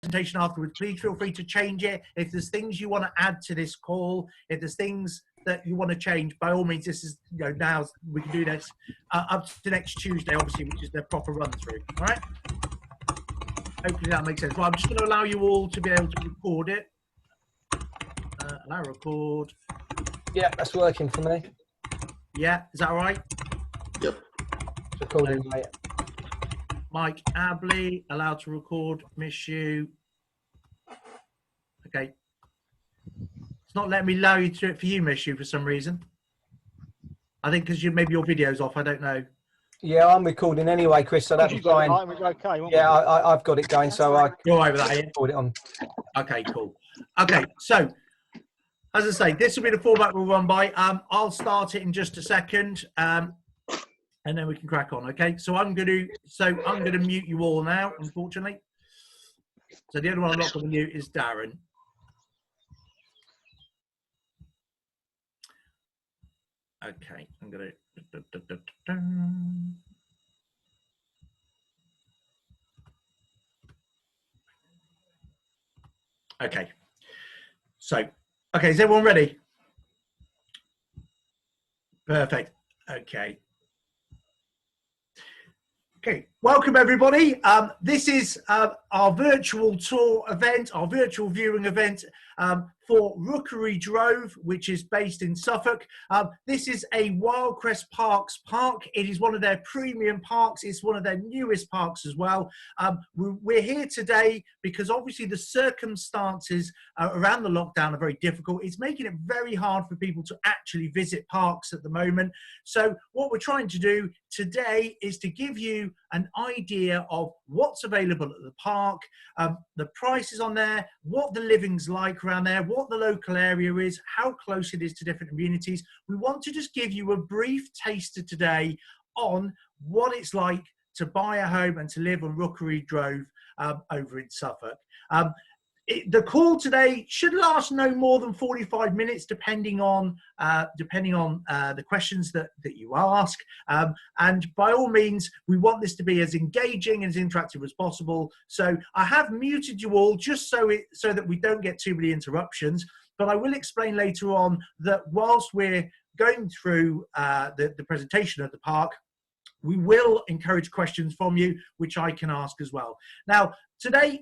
presentation afterwards, please feel free to change it. If there's things you want to add to this call, if there's things that you want to change, by all means, this is, you know, now we can do this up to next Tuesday, obviously, which is the proper run through. All right. Hopefully that makes sense. Well, I'm just going to allow you all to be able to record it. Allow record. Yeah, that's working for me. Yeah, is that all right? Yep. It's recording, mate. Mike Abley, allowed to record. Miss you. Okay. It's not letting me allow you to do it for you, Miss you, for some reason. I think because maybe your video's off. I don't know. Yeah, I'm recording anyway, Chris, so that's fine. Okay, yeah, I've got it going, so I You're all right with that, yeah? put it on. Okay, cool. Okay, so as I say, this will be the format we'll run by. I'll start it in just a second, and then we can crack on. Okay, so I'm going to mute you all now, unfortunately. So the only one I'm not going to mute is Darren. Okay, I'm going to. Okay, so, okay, is everyone ready? Perfect. Okay. Okay, welcome everybody. This is our virtual tour event, our virtual viewing event for Rookery Drove, which is based in Suffolk. This is a Wyldecrest Parks park. It is one of their premium parks. It's one of their newest parks as well. We're here today because obviously the circumstances around the lockdown are very difficult. It's making it very hard for people to actually visit parks at the moment. So what we're trying to do today is to give you an idea of what's available at the park, the prices on there, what the living's like around there, what the local area is, how close it is to different communities. We want to just give you a brief taster today on what it's like to buy a home and to live on Rookery Drove over in Suffolk. The call today should last no more than 45 minutes, depending on the questions that you ask. And by all means, we want this to be as engaging and as interactive as possible. So I have muted you all just so that we don't get too many interruptions. But I will explain later on that whilst we're going through the presentation of the park, we will encourage questions from you, which I can ask as well. Now, today,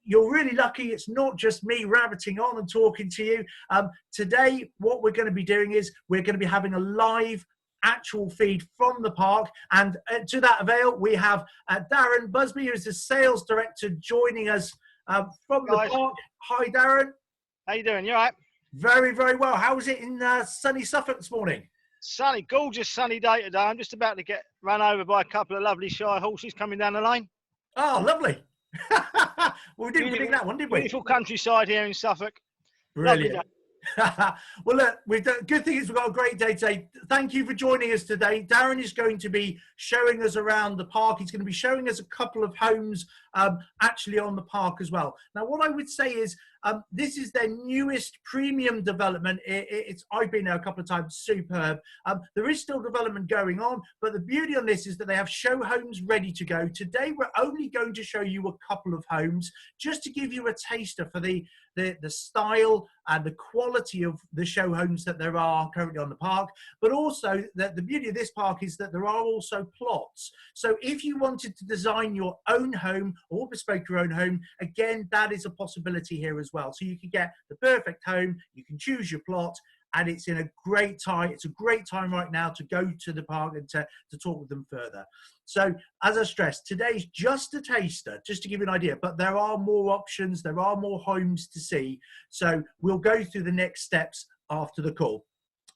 you're really lucky, it's not just me rabbiting on and talking to you. Today, what we're going to be doing is we're going to be having a live actual feed from the park. And to that avail, we have Darren Busby, who's the sales director, joining us from the park. Hi, Darren. How you doing? You all right? Very, very well. How was it in sunny Suffolk this morning? Sunny, gorgeous sunny day today. I'm just about to get run over by a couple of lovely shy horses coming down the lane. Oh, lovely. Well, we didn't predict that one, did we? Beautiful countryside here in Suffolk. Brilliant. Well, look, good thing is we've got a great day today. Thank you for joining us today. Darren is going to be showing us around the park. He's going to be showing us a couple of homes actually on the park as well. Now, what I would say is this is their newest premium development. I've been there a couple of times, superb. There is still development going on, but the beauty on this is that they have show homes ready to go. Today, we're only going to show you a couple of homes just to give you a taster for the style and the quality of the show homes that there are currently on the park, but also that the beauty of this park is that there are also plots. So if you wanted to design your own home or bespoke your own home, again, that is a possibility here as well. So you can get the perfect home, you can choose your plot, and it's in a great time. It's a great time right now to go to the park and to talk with them further. So as I stressed, today's just a taster, just to give you an idea, but there are more options, there are more homes to see. So we'll go through the next steps after the call.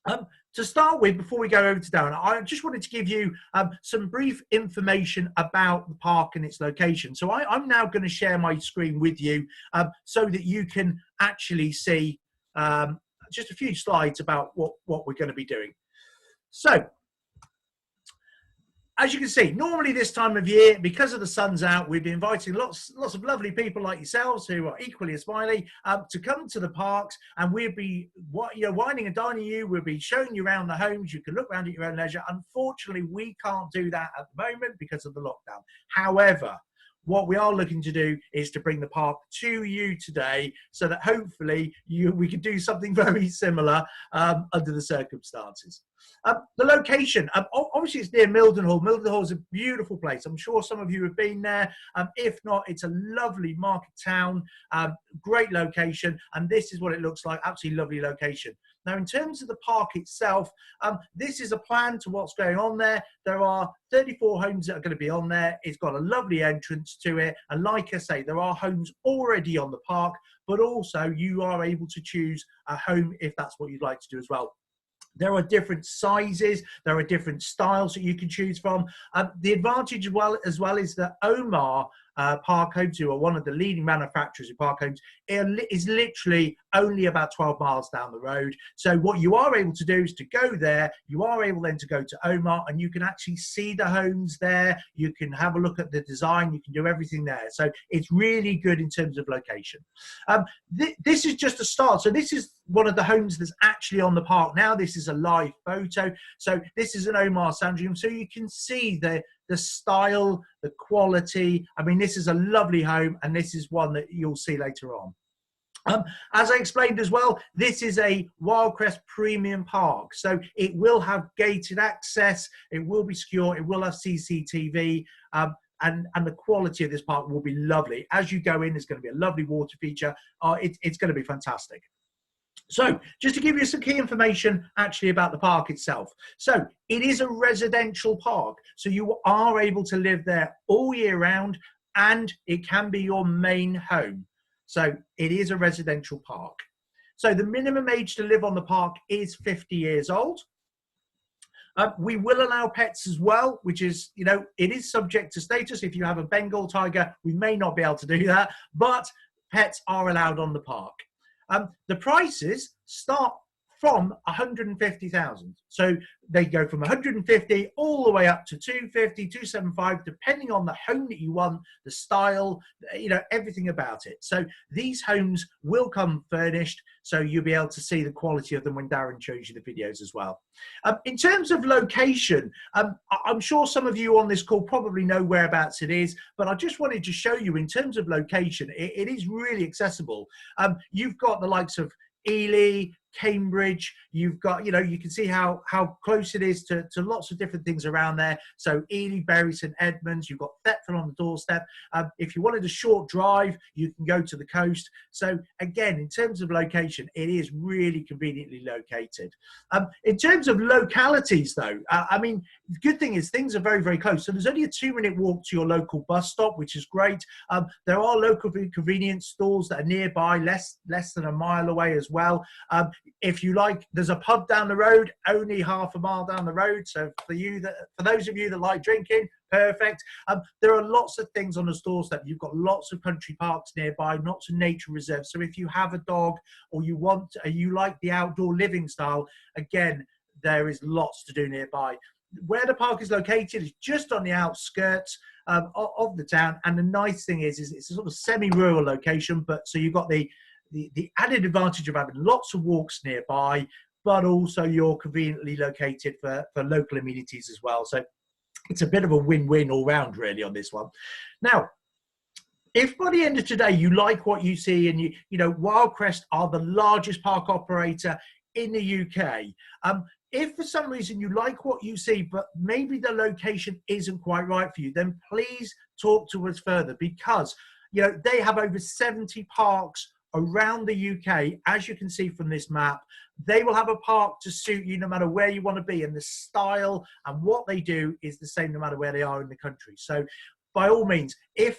To start with, before we go over to Darren, I just wanted to give you some brief information about the park and its location. So I'm now going to share my screen with you so that you can actually see just a few slides about what we're going to be doing. So, as you can see, normally this time of year, because of the sun's out, we've been inviting lots of lovely people like yourselves who are equally as smiley to come to the parks, and we'll be wining and dining you. We'll be showing you around the homes. You can look around at your own leisure. Unfortunately, we can't do that at the moment because of the lockdown. However, what we are looking to do is to bring the park to you today, so that hopefully we can do something very similar under the circumstances. The location, obviously it's near Mildenhall. Mildenhall is a beautiful place. I'm sure some of you have been there. If not, it's a lovely market town, great location, and this is what it looks like. Absolutely lovely location. Now, in terms of the park itself, this is a plan to what's going on there. There are 34 homes that are going to be on there. It's got a lovely entrance to it. And like I say, there are homes already on the park, but also you are able to choose a home if that's what you'd like to do as well. There are different sizes. There are different styles that you can choose from. The advantage as well is that Omar Park Homes, who are one of the leading manufacturers of park homes, is literally only about 12 miles down the road. So what you are able to do is to go there. You are able then to go to Omar, and you can actually see the homes there. You can have a look at the design. You can do everything there. So it's really good in terms of location. This is just a start. So this is one of the homes that's actually on the park now. This is a live photo. So this is an Omar Sandringham. So you can see the style, the quality. I mean, this is a lovely home, and this is one that you'll see later on. As I explained as well, this is a Wyldecrest premium park. So it will have gated access, it will be secure, it will have CCTV, and the quality of this park will be lovely. As you go in, there's going to be a lovely water feature. It's going to be fantastic. So just to give you some key information actually about the park itself. So it is a residential park. So you are able to live there all year round, and it can be your main home. So it is a residential park. So the minimum age to live on the park is 50 years old. We will allow pets as well, which is, you know, it is subject to status. If you have a Bengal tiger, we may not be able to do that, but pets are allowed on the park. The prices start from 150,000. So they go from 150 all the way up to 250, 275, depending on the home that you want, the style, you know, everything about it. So these homes will come furnished, so you'll be able to see the quality of them when Darren shows you the videos as well. In terms of location, I'm sure some of you on this call probably know whereabouts it is, but I just wanted to show you in terms of location, it is really accessible. You've got the likes of Ely, Cambridge, you've got, you know, you can see how close it is to lots of different things around there. So Ely, Bury, St Edmunds, you've got Thetford on the doorstep. If you wanted a short drive, you can go to the coast. So again, in terms of location, it is really conveniently located. In terms of localities though, I mean, the good thing is things are very, very close. So there's only a 2-minute walk to your local bus stop, which is great. There are local convenience stores that are nearby, less than a mile away as well. If you like, there's a pub down the road, only half a mile down the road. So for those of you that like drinking, perfect. There are lots of things on the doorstep. You've got lots of country parks nearby, lots of nature reserves. So if you have a dog or you like the outdoor living style, again, there is lots to do nearby. Where the park is located is just on the outskirts of the town. And the nice thing is it's a sort of semi-rural location, but so you've got the added advantage of having lots of walks nearby, but also you're conveniently located for local amenities as well. So it's a bit of a win-win all round really on this one. Now, if by the end of today you like what you see, and you know, Wyldecrest are the largest park operator in the UK. If for some reason you like what you see, but maybe the location isn't quite right for you, then please talk to us further, because, you know, they have over 70 parks around the UK. As you can see from this map, they will have a park to suit you no matter where you want to be, and the style and what they do is the same no matter where they are in the country. So by all means, if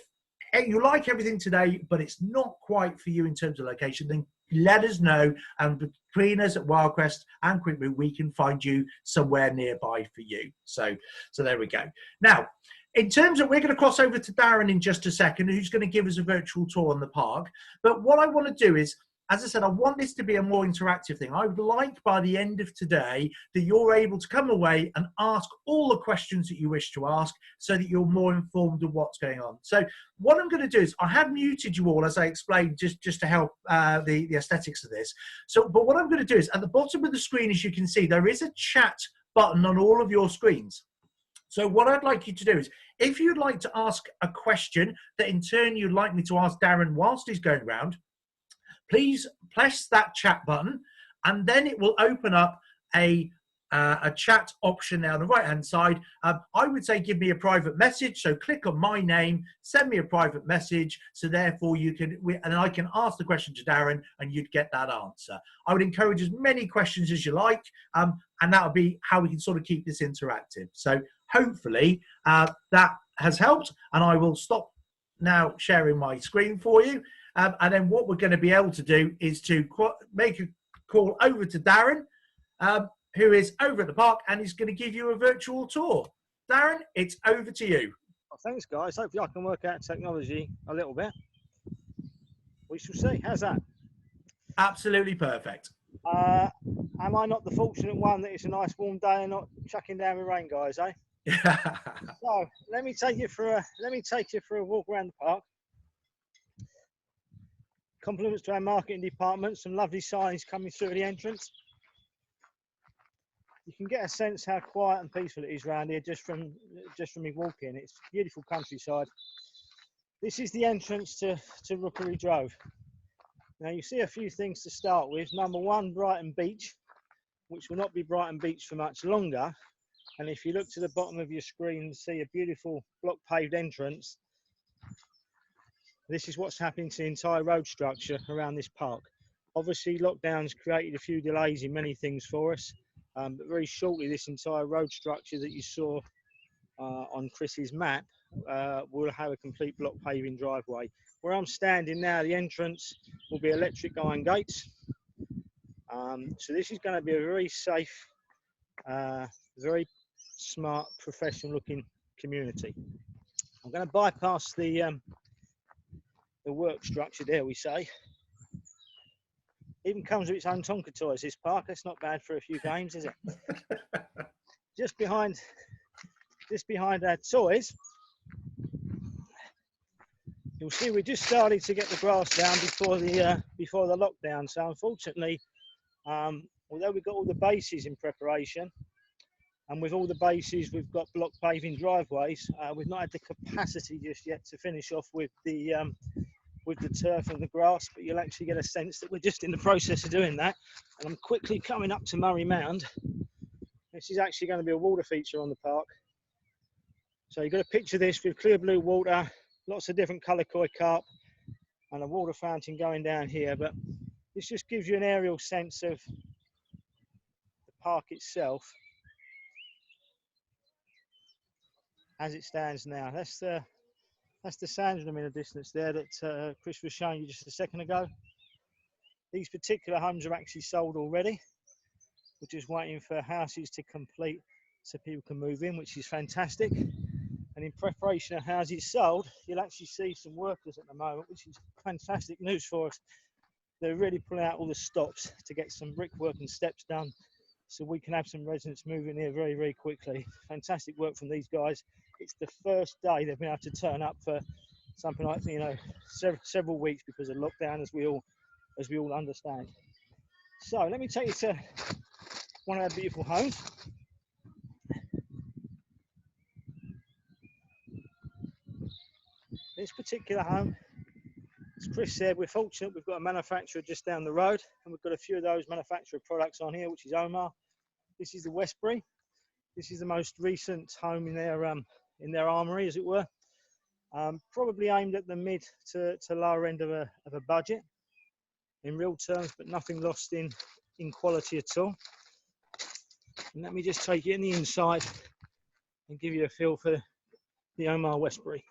you like everything today but it's not quite for you in terms of location, then let us know, and between us at Wyldecrest and Quick Route, we can find you somewhere nearby for you. So there we go. Now, in terms of, we're going to cross over to Darren in just a second, who's going to give us a virtual tour on the park. But what I want to do is, as I said, I want this to be a more interactive thing. I would like by the end of today that you're able to come away and ask all the questions that you wish to ask, so that you're more informed of what's going on. So what I'm going to do is, I have muted you all, as I explained, just to help the aesthetics of this. So, but what I'm going to do is, at the bottom of the screen, as you can see, there is a chat button on all of your screens. So what I'd like you to do is, if you'd like to ask a question that in turn you'd like me to ask Darren whilst he's going round, please press that chat button, and then it will open up a chat option now on the right hand side. I would say give me a private message, so click on my name, send me a private message, so therefore you can, and I can ask the question to Darren and you'd get that answer. I would encourage as many questions as you like, and that would be how we can sort of keep this interactive. So hopefully that has helped, and I will stop now sharing my screen for you. And then what we're going to be able to do is to make a call over to Darren, who is over at the park, and he's going to give you a virtual tour. Darren, it's over to you. Well, thanks, guys. Hopefully I can work out technology a little bit. We shall see. How's that? Absolutely perfect. Am I not the fortunate one that it's a nice warm day and not chucking down with rain, guys, eh? So let me take you for a walk around the park. Compliments to our marketing department, some lovely signs coming through the entrance. You can get a sense how quiet and peaceful it is around here just from me walking. It's beautiful countryside. This is the entrance to Rookery Drove. Now you see a few things to start with. Number one, Brighton Beach, which will not be Brighton Beach for much longer. And if you look to the bottom of your screen and see a beautiful block paved entrance, this is what's happening to the entire road structure around this park. Obviously, lockdowns created a few delays in many things for us, but very shortly, this entire road structure that you saw on Chris's map will have a complete block paving driveway. Where I'm standing now, the entrance will be electric iron gates. So this is going to be a very safe, very smart, professional-looking community. I'm going to bypass the work structure there, we say. Even comes with its own Tonka toys, this park. That's not bad for a few games, is it? just behind our toys, you'll see we just started to get the grass down before the lockdown. So unfortunately, although we've got all the bases in preparation, and with all the bases we've got block paving driveways, we've not had the capacity just yet to finish off with the turf and the grass, but you'll actually get a sense that we're just in the process of doing that. And I'm quickly coming up to Murray Mound. This is actually going to be a water feature on the park. So you've got to picture this with clear blue water, lots of different colour koi carp, and a water fountain going down here. But this just gives you an aerial sense of the park itself as it stands now. That's the Sandringham in the distance there that Chris was showing you just a second ago. These particular homes are actually sold already. We're just waiting for houses to complete so people can move in, which is fantastic. And in preparation of houses sold, you'll actually see some workers at the moment, which is fantastic news for us. They're really pulling out all the stops to get some brickwork and steps done so we can have some residents moving here very, very quickly. Fantastic work from these guys. It's the first day they've been able to turn up for something like, several weeks because of lockdown, as we all understand. So let me take you to one of our beautiful homes. This particular home, as Chris said, we're fortunate we've got a manufacturer just down the road, and we've got a few of those manufacturer products on here, which is Omar. This is the Westbury. This is the most recent home in their armoury, as it were. Probably aimed at the mid to lower end of a budget in real terms, but nothing lost in quality at all. And let me just take you in the inside and give you a feel for the Omar Westbury.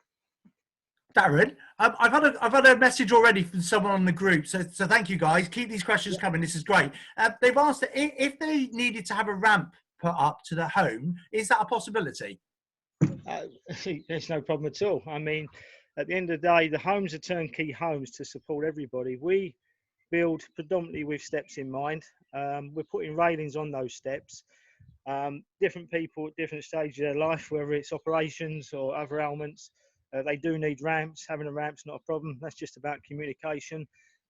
Darren, I've had a message already from someone on the group, so thank you guys. Keep these questions coming. This is great. They've asked that if they needed to have a ramp put up to the home, is that a possibility? There's no problem at all. I mean, at the end of the day, the homes are turnkey homes to support everybody. We build predominantly with steps in mind. We're putting railings on those steps. Different people at different stages of their life, whether it's operations or other ailments, they do need ramps. Having a ramp's not a problem. That's just about communication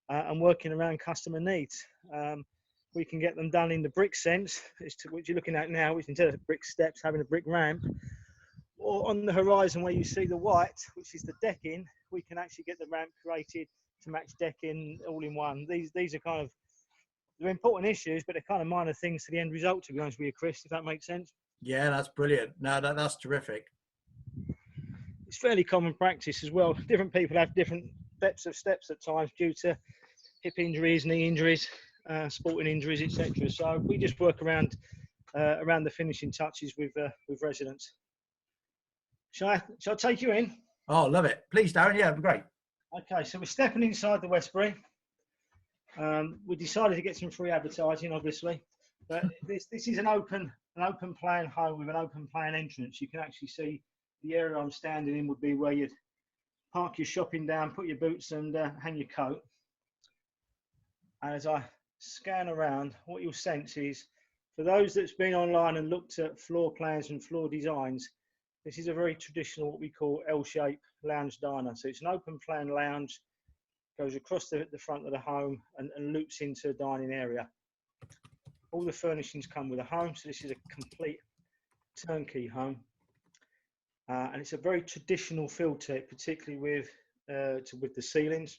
and working around customer needs. We can get them done in the brick sense, which you're looking at now, which instead of brick steps, having a brick ramp. or on the horizon where you see the white, which is the decking, we can actually get the ramp created to match decking all in one. These are kind of, they're important issues, but they're kind of minor things to the end result, to be honest with you, Chris, if that makes sense. Yeah, that's brilliant. No, that's terrific. It's fairly common practice as well. Different people have different depths of steps at times due to hip injuries, knee injuries, sporting injuries, etc. So we just work around the finishing touches with residents. Shall I take you in? Oh, love it. Please, Darren. Yeah, great. Okay, so we're stepping inside the Westbury. We decided to get some free advertising, obviously, but this is an open plan home with an open plan entrance. You can actually see the area I'm standing in would be where you'd park your shopping down, put your boots and hang your coat. And as I scan around, what you'll sense is, for those that's been online and looked at floor plans and floor designs, this is a very traditional, what we call L-shaped lounge diner. So it's an open plan lounge, goes across the front of the home and loops into a dining area. All the furnishings come with a home, so this is a complete turnkey home. And it's a very traditional feel to it, particularly with the ceilings.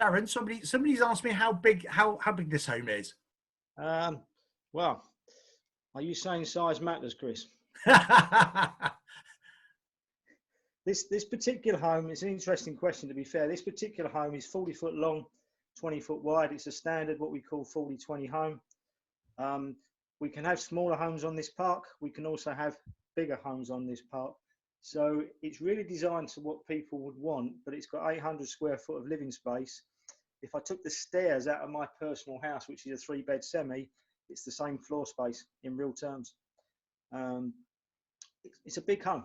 Darren, somebody's asked me how big this home is. Well, are you saying size matters, Chris? This particular home is an interesting question, to be fair. This particular home is 40 foot long, 20 foot wide. It's a standard, what we call 40-20 home. We can have smaller homes on this park. We can also have bigger homes on this park. So it's really designed to what people would want, but it's got 800 square foot of living space. If I took the stairs out of my personal house, which is a 3-bed semi, it's the same floor space in real terms. It's a big home.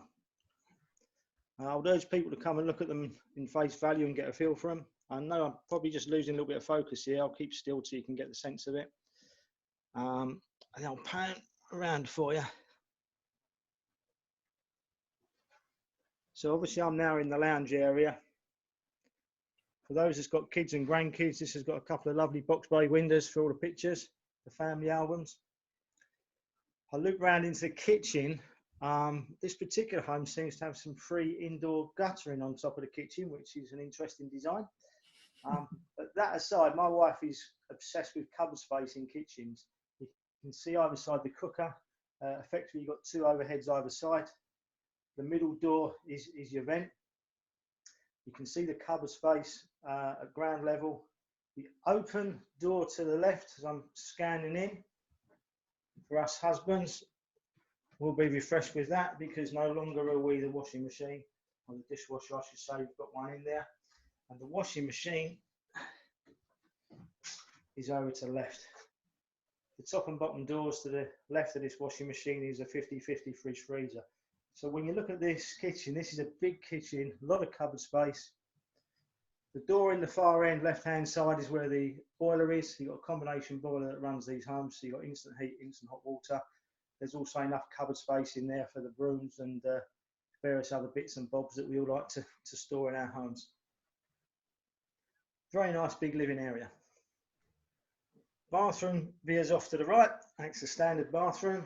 I would urge people to come and look at them in face value and get a feel for them. I know I'm probably just losing a little bit of focus here. I'll keep still so you can get the sense of it. And I'll pan around for you. So obviously I'm now in the lounge area. For those that's got kids and grandkids, this has got a couple of lovely box bay windows for all the pictures, the family albums. I loop round into the kitchen. This particular home seems to have some free indoor guttering on top of the kitchen, which is an interesting design. But that aside, my wife is obsessed with cupboard space in kitchens. You can see either side the cooker. Effectively, you've got 2 overheads either side. The middle door is your vent. You can see the cupboard space at ground level. The open door to the left, as I'm scanning in, for us husbands, we'll be refreshed with that because no longer are we the washing machine, or the dishwasher, I should say. We've got one in there. And the washing machine is over to the left. The top and bottom doors to the left of this washing machine is a 50-50 fridge freezer. So when you look at this kitchen, this is a big kitchen, a lot of cupboard space. The door in the far end, left-hand side, is where the boiler is. You've got a combination boiler that runs these homes. So you've got instant heat, instant hot water. There's also enough cupboard space in there for the brooms and various other bits and bobs that we all like to store in our homes. Very nice big living area. Bathroom veers off to the right. That's a standard bathroom.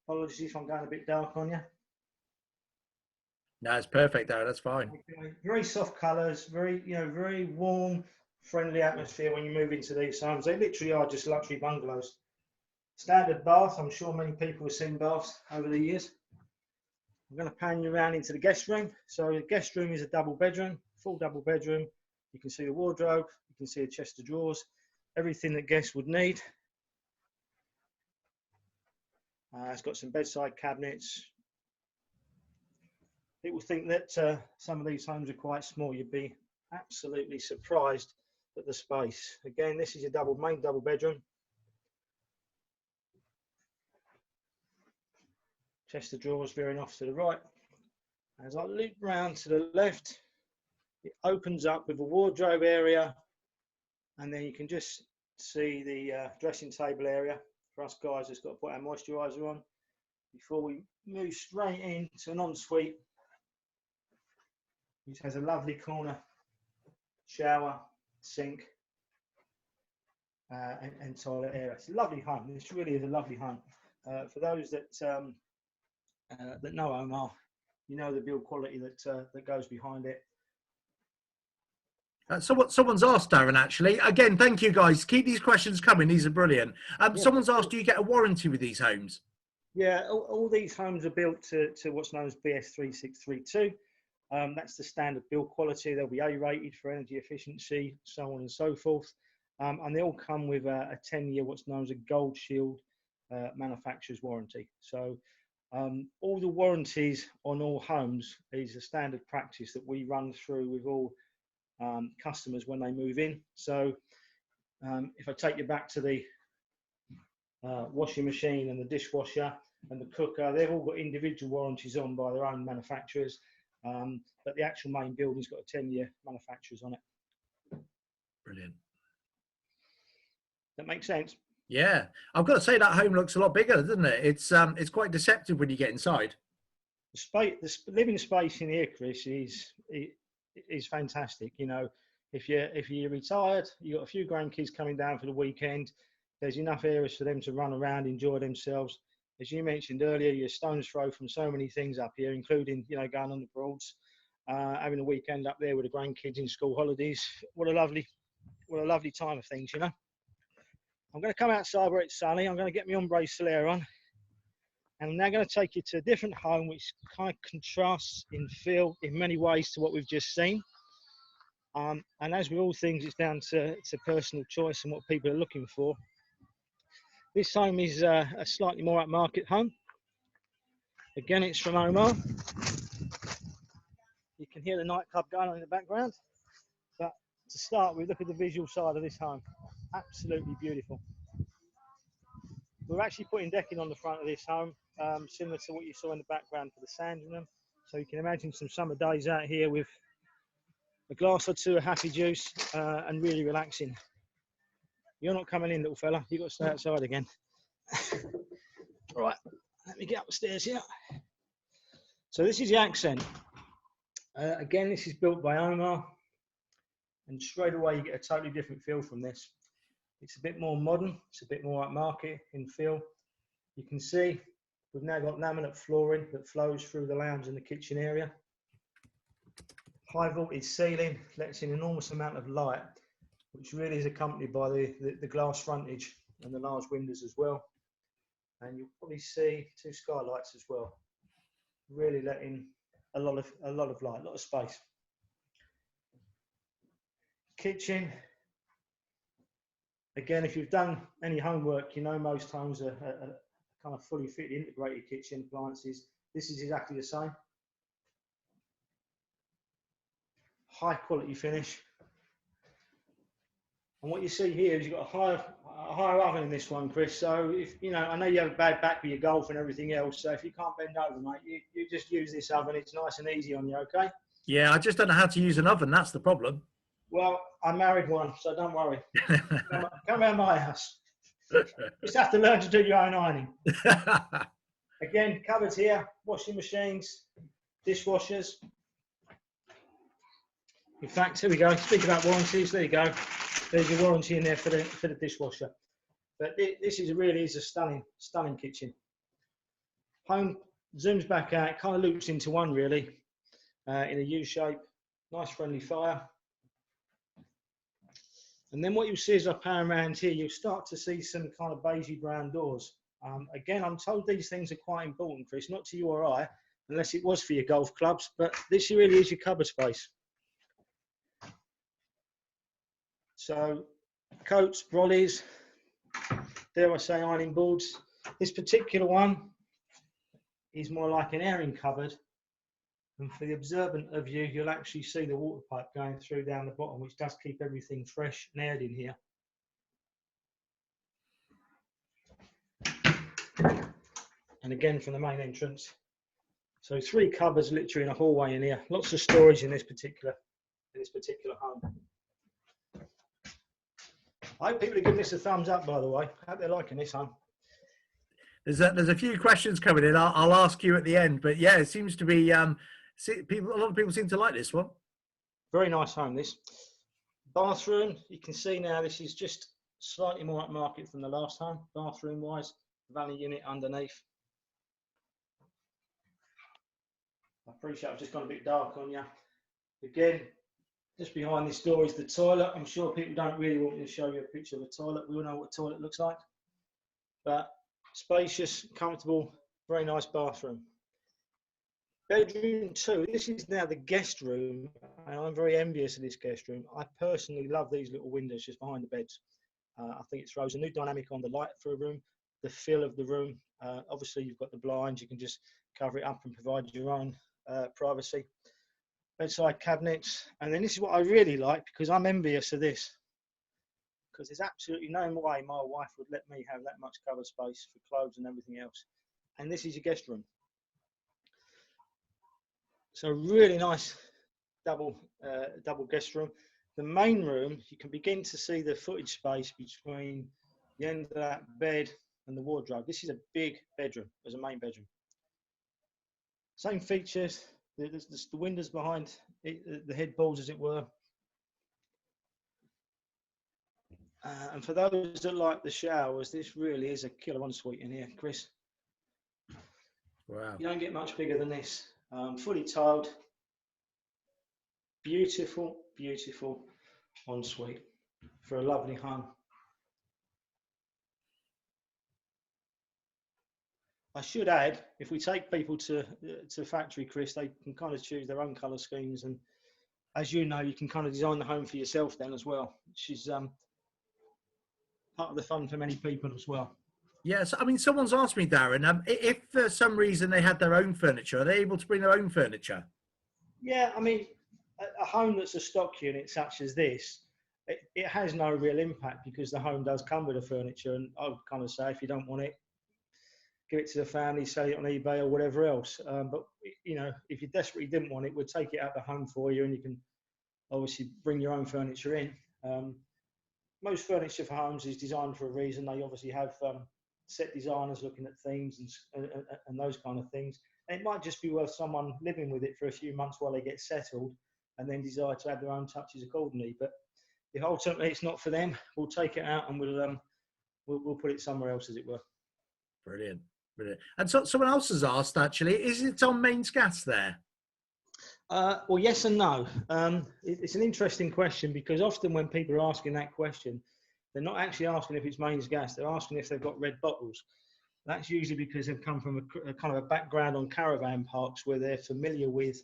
Apologies if I'm going a bit dark on you. No, it's perfect, Darren. That's fine. Okay. Very soft colours, very warm, friendly atmosphere when you move into these homes. They literally are just luxury bungalows. Standard bath. I'm sure many people have seen baths over the years. I'm going to pan you around into the guest room. So the guest room is a double bedroom, full double bedroom. You can see the wardrobe. You can see a chest of drawers. Everything that guests would need. It's got some bedside cabinets. People think that some of these homes are quite small. You'd be absolutely surprised at the space. Again, this is your main double bedroom. Chest of drawers veering off to the right. As I loop round to the left, it opens up with a wardrobe area, and then you can just see the dressing table area. For us guys, it's got to put our moisturiser on before we move straight into an ensuite, which has a lovely corner shower, sink, and toilet area. It's a lovely home. This really is a lovely home. For those that know Omar, you know the build quality that goes behind it. Someone's asked, Darren, actually. Again, thank you guys. Keep these questions coming. These are brilliant. Yeah. Someone's asked, do you get a warranty with these homes? Yeah, all these homes are built to what's known as BS 3632. That's the standard build quality. They'll be A-rated for energy efficiency, so on and so forth. And they all come with a 10-year, what's known as a Gold Shield manufacturer's warranty. So all the warranties on all homes is a standard practice that we run through with all customers when they move in. So if I take you back to the washing machine and the dishwasher and the cooker, they've all got individual warranties on by their own manufacturers, but the actual main building's got a 10-year manufacturer's on it. Brilliant. That makes sense? Yeah, I've got to say that home looks a lot bigger, doesn't it? It's quite deceptive when you get inside. The living space in here, Chris, is fantastic. You know, if you're retired, you've got a few grandkids coming down for the weekend, there's enough areas for them to run around, enjoy themselves. As you mentioned earlier, you're stone's throw from so many things up here, including, you know, going on the Broads, having a weekend up there with the grandkids in school holidays. What a lovely time of things, you know. I'm going to come outside where it's sunny. I'm going to get my ombre solaire on, and I'm now going to take you to a different home which kind of contrasts in feel in many ways to what we've just seen. And as with all things, it's down to personal choice and what people are looking for. This home is a slightly more upmarket home. Again, it's from Omar. You can hear the nightclub going on in the background. But to start with, look at the visual side of this home. Absolutely beautiful. We're actually putting decking on the front of this home, similar to what you saw in the background for the Sandringham. So you can imagine some summer days out here with a glass or two of happy juice and really relaxing. You're not coming in, little fella. You've got to stay outside again. All right, let me get upstairs here. So this is the accent. Again, this is built by Omar. And straight away, you get a totally different feel from this. It's a bit more modern. It's a bit more upmarket in feel. You can see we've now got laminate flooring that flows through the lounge and the kitchen area. High voltage ceiling lets in an enormous amount of light, which really is accompanied by the glass frontage and the large windows as well. And you'll probably see two skylights as well, really letting a lot of light, a lot of space. Kitchen. Again, if you've done any homework, you know most homes are kind of fully fitted integrated kitchen appliances. This is exactly the same. High quality finish. And what you see here is you've got a higher oven in this one, Chris. So if you know, I know you have a bad back with your golf and everything else. So if you can't bend over, mate, you just use this oven. It's nice and easy on you, okay? Yeah, I just don't know how to use an oven. That's the problem. Well, I married one, so don't worry. Come around my house. Just have to learn to do your own ironing. Again, cupboards here, washing machines, dishwashers. In fact, here we go. Speak about warranties. There you go. There's your warranty in there for the dishwasher. But this really is a stunning kitchen. Home zooms back out, kind of loops into one really, in a U shape. Nice friendly fire. And then what you'll see as I pan around here, you'll start to see some kind of beigey brown doors. Again, I'm told these things are quite important, Chris, not to you or I, unless it was for your golf clubs, but this really is your cupboard space. So coats, brollies, dare I say ironing boards. This particular one is more like an airing cupboard. And for the observant of you, you'll actually see the water pipe going through down the bottom, which does keep everything fresh and aired in here. And again, from the main entrance. So 3 cupboards literally in a hallway in here. Lots of storage in this particular home. I hope people are giving this a thumbs up, by the way. I hope they're liking this home. There's a few questions coming in. I'll ask you at the end, but yeah, it seems to be a lot of people seem to like this one. Very nice home, this. Bathroom, you can see now this is just slightly more upmarket than the last home, bathroom-wise. Valley unit underneath. I appreciate I've just gone a bit dark on you. Again, just behind this door is the toilet. I'm sure people don't really want me to show you a picture of a toilet. We all know what a toilet looks like. But spacious, comfortable, very nice bathroom. Bedroom 2, this is now the guest room, and I'm very envious of this guest room. I personally love these little windows just behind the beds. I think it throws a new dynamic on the light for a room, the feel of the room. Obviously, you've got the blinds, you can just cover it up and provide your own privacy. Bedside cabinets, and then this is what I really like, because I'm envious of this, because there's absolutely no way my wife would let me have that much cover space for clothes and everything else. And this is your guest room. So really nice double guest room. The main room, you can begin to see the footage space between the end of that bed and the wardrobe. This is a big bedroom as a main bedroom. Same features, the windows behind it, the headboards as it were. And for those that like the showers, this really is a killer ensuite in here, Chris. Wow. You don't get much bigger than this. Fully tiled, beautiful, beautiful ensuite for a lovely home. I should add, if we take people to factory, Chris, they can kind of choose their own colour schemes, and as you know, you can kind of design the home for yourself then as well, which is part of the fun for many people as well. Yes, I mean, someone's asked me, Darren, if for some reason they had their own furniture, are they able to bring their own furniture? Yeah, I mean, a home that's a stock unit such as this, it has no real impact because the home does come with the furniture, and I would kind of say if you don't want it, give it to the family, sell it on eBay or whatever else. But, you know, if you desperately didn't want it, we'll take it out of the home for you, and you can obviously bring your own furniture in. Most furniture for homes is designed for a reason. They obviously have set designers looking at themes and those kind of things. And it might just be worth someone living with it for a few months while they get settled and then decide to add their own touches accordingly. But if ultimately it's not for them, we'll take it out and we'll put it somewhere else, as it were. Brilliant, brilliant. And so someone else has asked, actually, is it on mains gas there? Well, yes and no. It's an interesting question, because often when people are asking that question, they're not actually asking if it's mains gas, they're asking if they've got red bottles. That's usually because they've come from a kind of a background on caravan parks where they're familiar with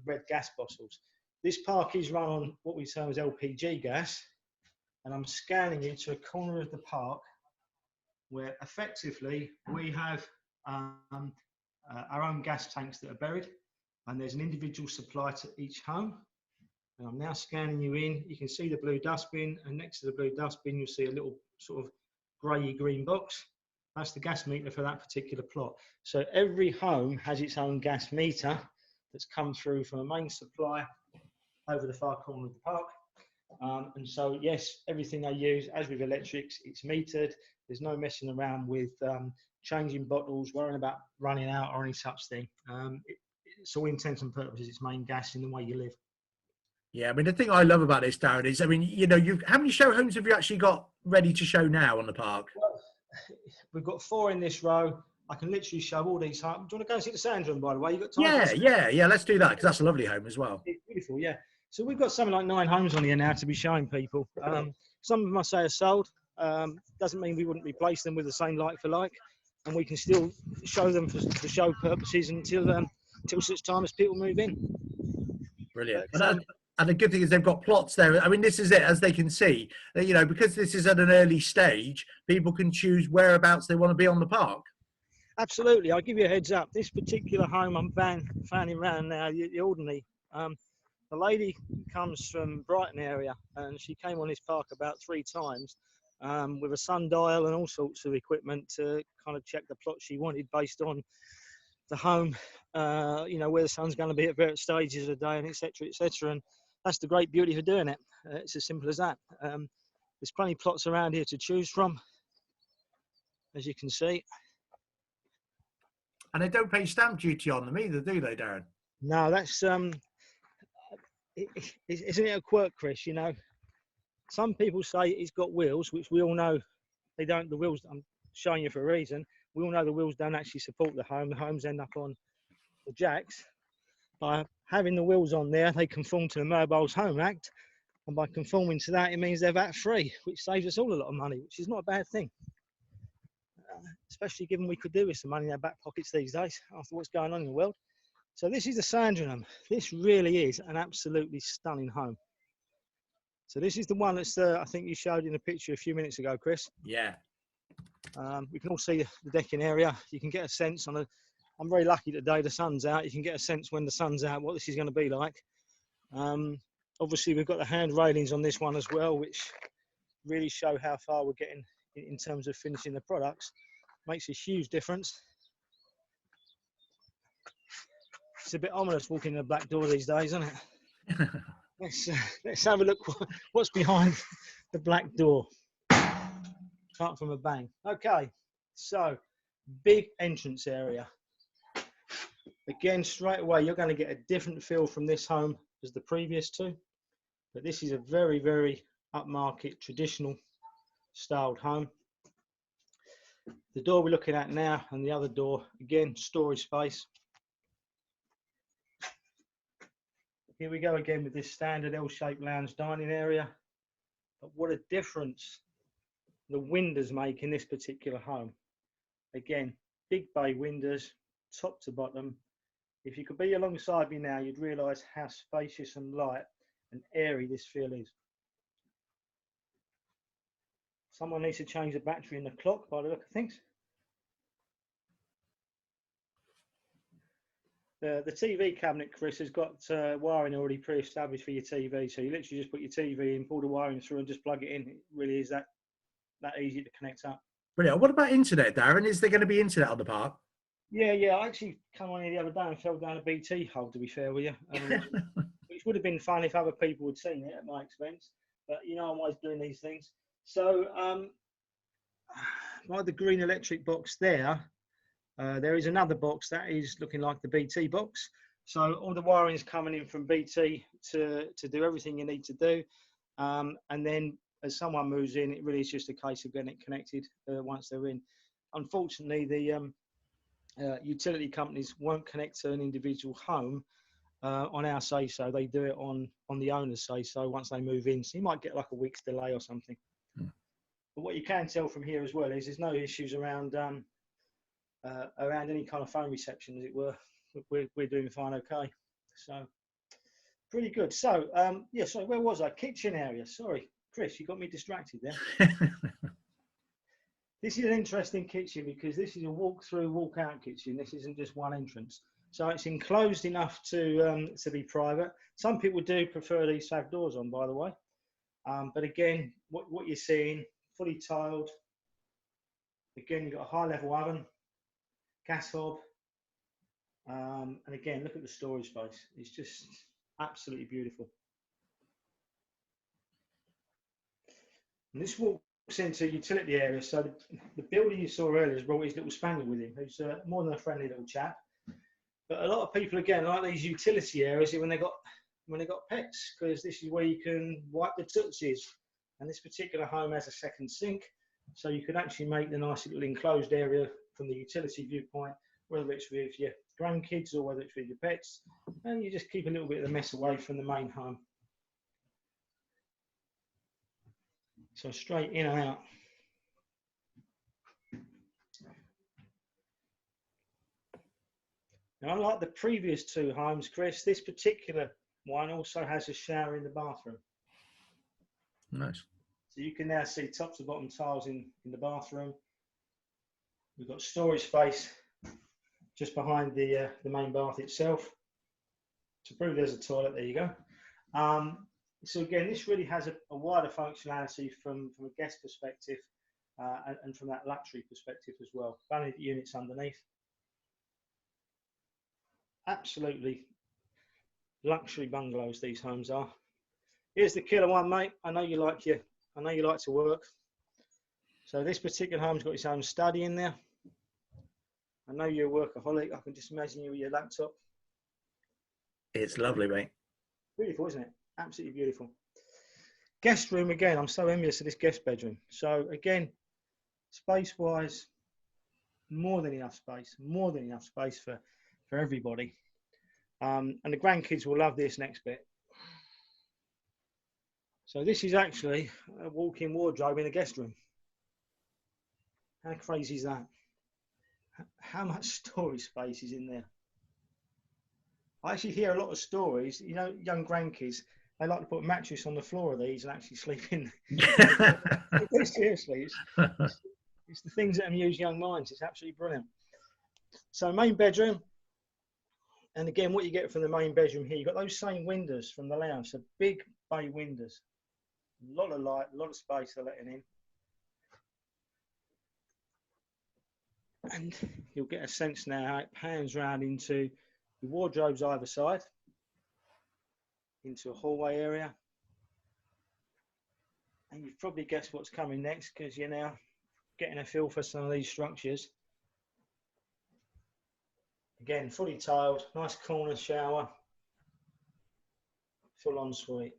red gas bottles. This park is run on what we term as LPG gas, and I'm scanning you to a corner of the park where effectively we have our own gas tanks that are buried, and there's an individual supply to each home. And I'm now scanning you in. You can see the blue dustbin, and next to the blue dustbin you'll see a little sort of grey green box. That's the gas meter for that particular plot. So every home has its own gas meter that's come through from a main supply over the far corner of the park. And so yes, everything they use, as with electrics, it's metered. There's no messing around with changing bottles, worrying about running out or any such thing. It's all intents and purposes, it's main gas in the way you live. Yeah, I mean, the thing I love about this, Darren, is, I mean, you know, how many show homes have you actually got ready to show now on the park? Well, we've got 4 in this row. I can literally show all these homes. Do you want to go and see the Sandringham, by the way? You got time? Yeah, let's do that, because that's a lovely home as well. It's beautiful, yeah. So we've got something like 9 homes on here now to be showing people. Some of them I say are sold. Doesn't mean we wouldn't replace them with the same like for like, and we can still show them for show purposes until such time as people move in. Brilliant. And the good thing is they've got plots there. I mean, this is it, as they can see, you know, because this is at an early stage, people can choose whereabouts they want to be on the park. Absolutely. I'll give you a heads up. This particular home I'm fanning around now, the Ordinary, the lady comes from Brighton area, and she came on this park about 3 times with a sundial and all sorts of equipment to kind of check the plot she wanted based on the home, you know, where the sun's going to be at various stages of the day, and etc. And that's the great beauty for doing it. It's as simple as that. There's plenty of plots around here to choose from, as you can see. And they don't pay stamp duty on them either, do they, Darren? No, that's isn't it a quirk, Chris? You know, Some people say it's got wheels, which we all know they don't. The wheels, I'm showing you for a reason. We all know the wheels don't actually support the home. The homes end up on the jacks. By having the wheels on there, they conform to the Mobiles Home Act. And by conforming to that, it means they're VAT free, which saves us all a lot of money, which is not a bad thing. Especially given we could do with some money in our back pockets these days after what's going on in the world. So this is the Sandringham. This really is an absolutely stunning home. So this is the one that's, I think you showed in the picture a few minutes ago, Chris. Yeah. We can all see the decking area. You can get a sense on I'm very lucky today the sun's out. You can get a sense when the sun's out what this is going to be like. Obviously we've got the hand railings on this one as well, which really show how far we're getting in terms of finishing the products. Makes a huge difference. It's a bit ominous walking in the black door these days, isn't it? Let's have a look what's behind the black door. Start from a bang. Okay, so big entrance area. Again, straight away, you're going to get a different feel from this home as the previous two. But this is a very, very upmarket, traditional styled home. The door we're looking at now and the other door, again, storage space. Here we go again with this standard L-shaped lounge dining area. But what a difference the windows make in this particular home. Again, big bay windows, top to bottom. If you could be alongside me now, you'd realise how spacious and light and airy this feel is. Someone needs to change the battery in the clock by the look of things. The TV cabinet, Chris, has got wiring already pre-established for your TV. So you literally just put your TV in, pull the wiring through and just plug it in. It really is that easy to connect up. Brilliant. What about internet, Darren? Is there going to be internet on the park? Yeah. I actually come on here the other day and fell down a BT hole, to be fair with you. Which would have been fun if other people had seen it at my expense. But, you know, I'm always doing these things. So, by the green electric box there, there is another box that is looking like the BT box. So all the wiring is coming in from BT to do everything you need to do. And then as someone moves in, it really is just a case of getting it connected once they're in. Unfortunately, the utility companies won't connect to an individual home on our say-so. They do it on the owner's say-so once they move in. So you might get like a week's delay or something. But what you can tell from here as well is there's no issues around any kind of phone reception, as it were. We're doing fine, okay. So pretty good. So yeah, so where was I? Kitchen area. Sorry, Chris, you got me distracted there. This is an interesting kitchen because this is a walk-through, walk-out kitchen. This isn't just one entrance. So it's enclosed enough to be private. Some people do prefer these to have doors on, by the way. But again, what you're seeing, fully tiled. Again, you've got a high-level oven, gas hob. And again, look at the storage space. It's just absolutely beautiful. And this walks into a utility area. So the builder you saw earlier has brought his little spaniel with him, who's more than a friendly little chap. But a lot of people, again, like these utility areas when they got pets, because this is where you can wipe the tootsies. And this particular home has a second sink, so you could actually make the nice little enclosed area from the utility viewpoint, whether it's with your grandkids or whether it's with your pets, and you just keep a little bit of the mess away from the main home. So straight in and out. Now, unlike the previous two homes, Chris, this particular one also has a shower in the bathroom. Nice. So you can now see top to bottom tiles in the bathroom. We've got storage space just behind the main bath itself. To prove there's a toilet, there you go. So again, this really has a wider functionality from a guest perspective and from that luxury perspective as well. Vanity units underneath. Absolutely luxury bungalows these homes are. Here's the killer one, mate. I know you like to work. So this particular home's got its own study in there. I know you're a workaholic. I can just imagine you with your laptop. It's lovely, mate. Beautiful, isn't it? Absolutely beautiful. Guest room, again, I'm so envious of this guest bedroom. So again, space-wise, more than enough space for everybody. And the grandkids will love this next bit. So this is actually a walk-in wardrobe in a guest room. How crazy is that? How much storage space is in there? I actually hear a lot of stories, you know, young grandkids, they like to put a mattress on the floor of these and actually sleep in. Seriously, it's the things that amuse young minds. It's absolutely brilliant. So main bedroom, and again, what you get from the main bedroom here, you've got those same windows from the lounge, so big bay windows, a lot of light, a lot of space they're letting in. And you'll get a sense now how it pans round into the wardrobes either side, into a hallway area. And you've probably guessed what's coming next because you're now getting a feel for some of these structures. Again, fully tiled, nice corner shower, full ensuite.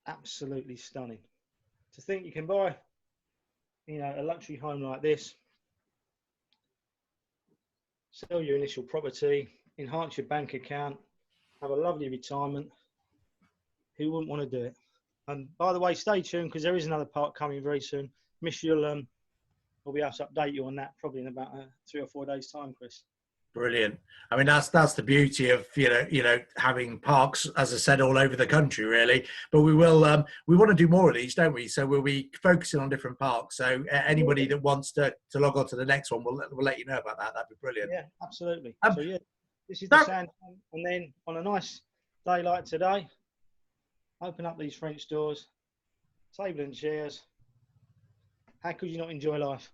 Absolutely stunning. To think you can buy, you know, a luxury home like this, sell your initial property, enhance your bank account, have a lovely retirement. Who wouldn't want to do it? And by the way, stay tuned because there is another part coming very soon. Miss, we'll be able to update you on that probably in about 3 or 4 days' time, Chris. Brilliant. I mean, that's the beauty of you know having parks, as I said, all over the country, really. But we want to do more of these, don't we? So we'll be focusing on different parks. So anybody that wants to log on to the next one, we'll let you know about that. That'd be brilliant. Yeah, absolutely. So yeah, this is the sand, and then on a nice day like today, open up these French doors, table and chairs. How could you not enjoy life?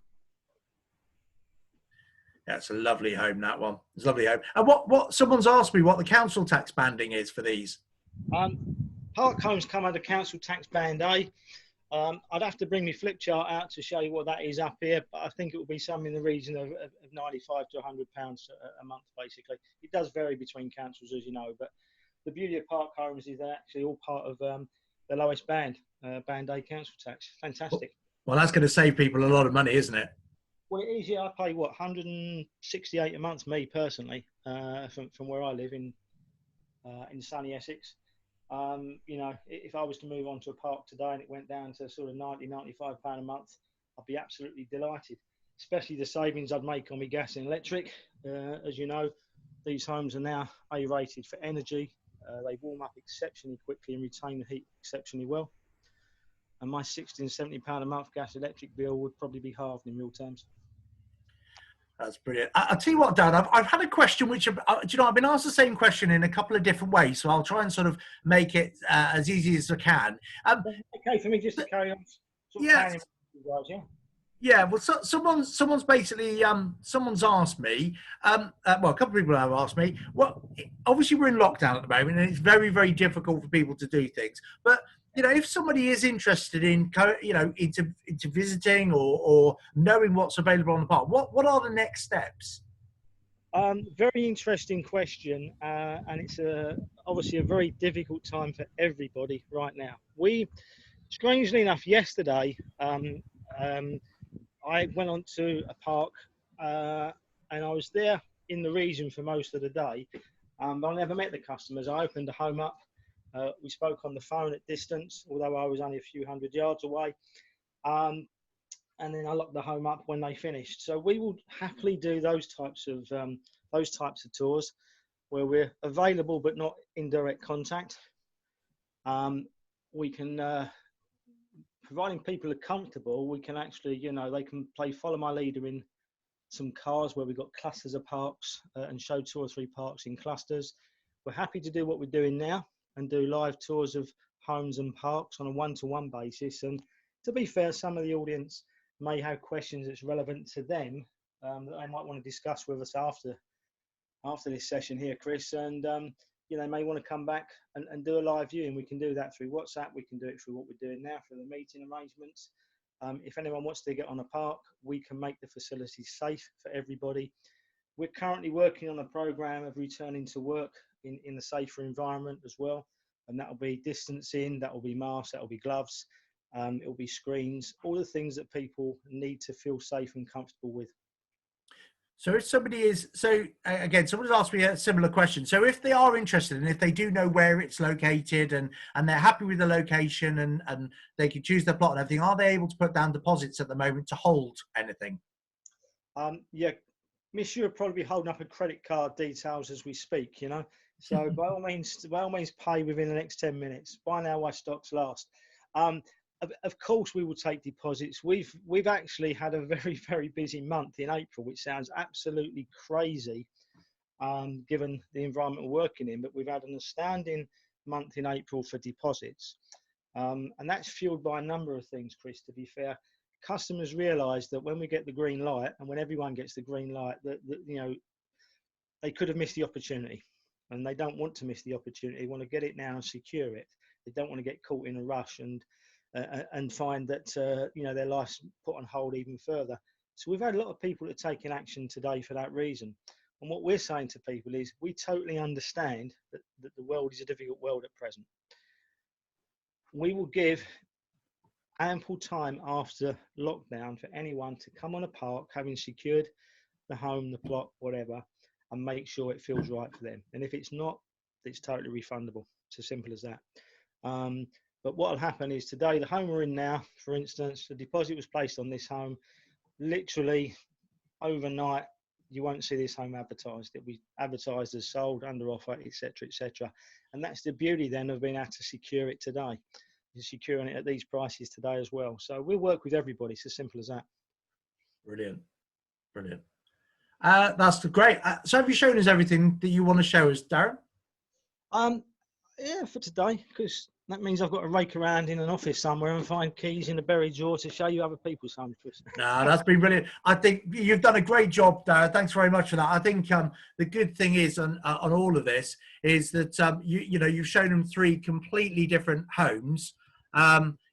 That's a lovely home, that one. It's a lovely home. And what someone's asked me what the council tax banding is for these. Park homes come under council tax band A. I'd have to bring my flip chart out to show you what that is up here, but I think it will be something in the region of 95 to 100 pounds a month, basically. It does vary between councils, as you know, but the beauty of park homes is they're actually all part of the lowest band, band A council tax. Fantastic. Well, that's going to save people a lot of money, isn't it? Well, it is, yeah. I pay, what, 168 a month, me personally, from where I live in sunny Essex. You know, if I was to move on to a park today and it went down to sort of 90, 95 pound a month, I'd be absolutely delighted, especially the savings I'd make on my gas and electric. As you know, these homes are now A-rated for energy. They warm up exceptionally quickly and retain the heat exceptionally well. And my 60 and 70 pound a month gas electric bill would probably be halved in real terms. That's brilliant. I'll tell you what, Dan, I've had a question which, do you know, I've been asked the same question in a couple of different ways, so I'll try and sort of make it as easy as I can. Okay, for me just to carry on. Yeah. Yeah, well, someone's basically someone's asked me. Well, a couple of people have asked me. Well, obviously we're in lockdown at the moment, and it's very, very difficult for people to do things. But you know, if somebody is interested in, you know, into visiting or knowing what's available on the park, what are the next steps? Very interesting question, and it's obviously a very difficult time for everybody right now. Strangely enough, yesterday, I went on to a park and I was there in the region for most of the day, but I never met the customers. I opened the home up. We spoke on the phone at distance, although I was only a few hundred yards away. And then I locked the home up when they finished. So we will happily do those types of tours where we're available but not in direct contact. We can, providing people are comfortable, we can actually, you know, they can play follow my leader in some cars where we've got clusters of parks and show 2 or 3 parks in clusters. We're happy to do what we're doing now and do live tours of homes and parks on a one-to-one basis. And to be fair, some of the audience may have questions that's relevant to them that they might want to discuss with us after this session here, Chris. And you know, they may want to come back and do a live viewing. We can do that through WhatsApp. We can do it through what we're doing now for the meeting arrangements. If anyone wants to get on a park, we can make the facility safe for everybody. We're currently working on a program of returning to work in a safer environment as well. and that'll be distancing, that'll be masks, that'll be gloves, it'll be screens, all the things that people need to feel safe and comfortable with. So if somebody is, so again, someone's asked me a similar question. So if they are interested and if they do know where it's located and they're happy with the location and they can choose their plot and everything, are they able to put down deposits at the moment to hold anything? Yeah, Miss, you'll probably be holding up a credit card details as we speak, you know. So by all means, pay within the next 10 minutes. Buy now while stocks last. Of course, we will take deposits. We've actually had a very, very busy month in April, which sounds absolutely crazy, given the environment we're working in. But we've had an astounding month in April for deposits, and that's fueled by a number of things, Chris. To be fair, customers realise that when we get the green light, and when everyone gets the green light, that you know, they could have missed the opportunity, and they don't want to miss the opportunity. They want to get it now and secure it. They don't want to get caught in a rush and find that you know, their life's put on hold even further. So we've had a lot of people that are taking action today for that reason. And what we're saying to people is we totally understand that the world is a difficult world at present. We will give ample time after lockdown for anyone to come on a park having secured the home, the plot, whatever, and make sure it feels right for them. And if it's not, it's totally refundable. It's as simple as that. But what will happen is today, the home we're in now, for instance, the deposit was placed on this home. Literally overnight, you won't see this home advertised. It'll be advertised as sold, under offer, etc., etc. And that's the beauty then of being able to secure it today. You're securing it at these prices today as well. So we'll work with everybody. It's as simple as that. Brilliant. Brilliant. That's great. So have you shown us everything that you want to show us, Darren? Yeah, for today, because that means I've got to rake around in an office somewhere and find keys in a buried drawer to show you other people's homes, Chris. No, that's been brilliant. I think you've done a great job, Darren. Thanks very much for that. I think the good thing is on all of this is that you know, you've shown them 3 completely different homes.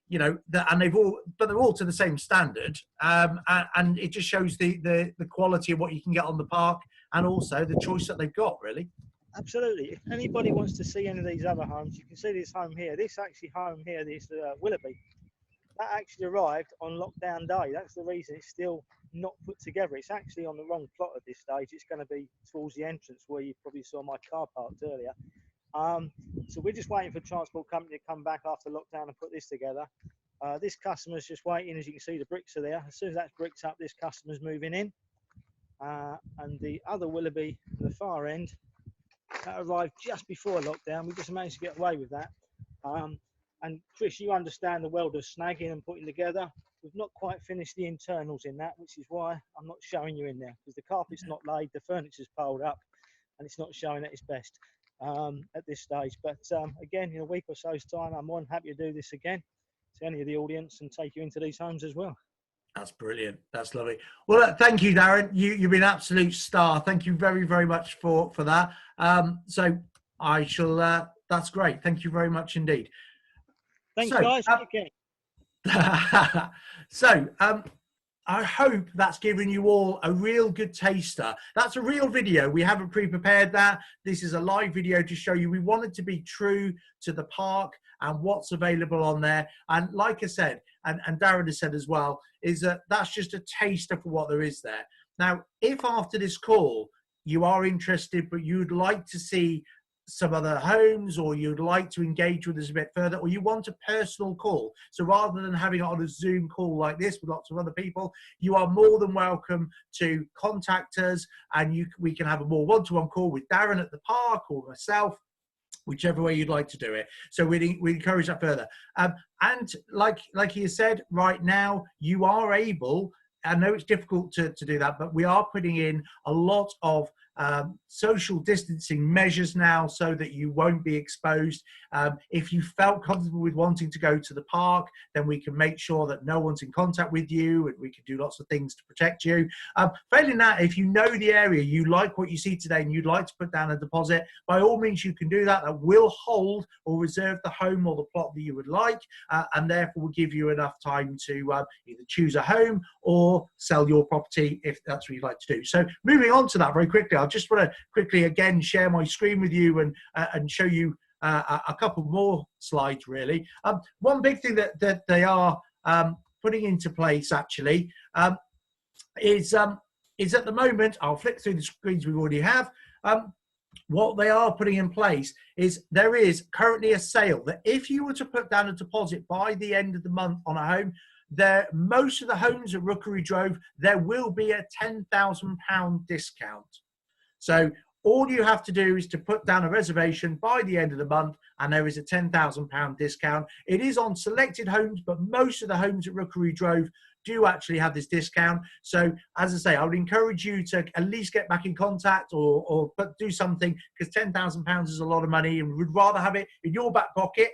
You know, and they're all to the same standard, and it just shows the quality of what you can get on the park and also the choice that they've got, really. Absolutely. If anybody wants to see any of these other homes, you can see this home here. This actually home here, this Willoughby, that actually arrived on lockdown day. That's the reason it's still not put together. It's actually on the wrong plot at this stage. It's going to be towards the entrance where you probably saw my car parked earlier. So we're just waiting for transport company to come back after lockdown and put this together. This customer's just waiting. As you can see, the bricks are there. As soon as that's bricked up, this customer's moving in. And the other Willoughby at the far end, that arrived just before lockdown. We just managed to get away with that. And Chris, you understand the world of snagging and putting together. We've not quite finished the internals in that, which is why I'm not showing you in there, because the carpet's not laid, the furniture's piled up, and it's not showing at its best at this stage. But again, in a week or so's time, I'm more than happy to do this again to any of the audience and take you into these homes as well. That's brilliant. That's lovely. Well, thank you, Darren. You've been an absolute star. Thank you very, very much for that. So I shall, that's great. Thank you very much indeed. Thanks, guys. So I hope that's given you all a real good taster. That's a real video. We haven't pre-prepared that. This is a live video to show you. We wanted to be true to the park and what's available on there. And like I said, and Darren has said as well, is that that's just a taster for what there is there. Now, if after this call you are interested, but you'd like to see some other homes, or you'd like to engage with us a bit further, or you want a personal call, so rather than having it on a Zoom call like this with lots of other people, you are more than welcome to contact us, and we can have a more one-to-one call with Darren at the park or myself, whichever way you'd like to do it. So we encourage that further. And like he has said, right now you are able, I know it's difficult to do that, but we are putting in a lot of social distancing measures now so that you won't be exposed. If you felt comfortable with wanting to go to the park, then we can make sure that no one's in contact with you, and we can do lots of things to protect you. Failing that, if you know the area, you like what you see today and you'd like to put down a deposit, by all means you can do that. That will hold or reserve the home or the plot that you would like, and therefore will give you enough time to either choose a home or sell your property if that's what you'd like to do. So moving on to that very quickly, I just want to quickly again share my screen with you and show you a couple more slides really. One big thing that they are putting into place actually is at the moment, I'll flick through the screens we already have. What they are putting in place is there is currently a sale that if you were to put down a deposit by the end of the month on a home, most of the homes at Rookery Drove, there will be a £10,000 discount. So all you have to do is to put down a reservation by the end of the month, and there is a £10,000 discount. It is on selected homes, but most of the homes at Rookery Drove do actually have this discount. So as I say, I would encourage you to at least get back in contact or do something, because £10,000 is a lot of money and we'd rather have it in your back pocket.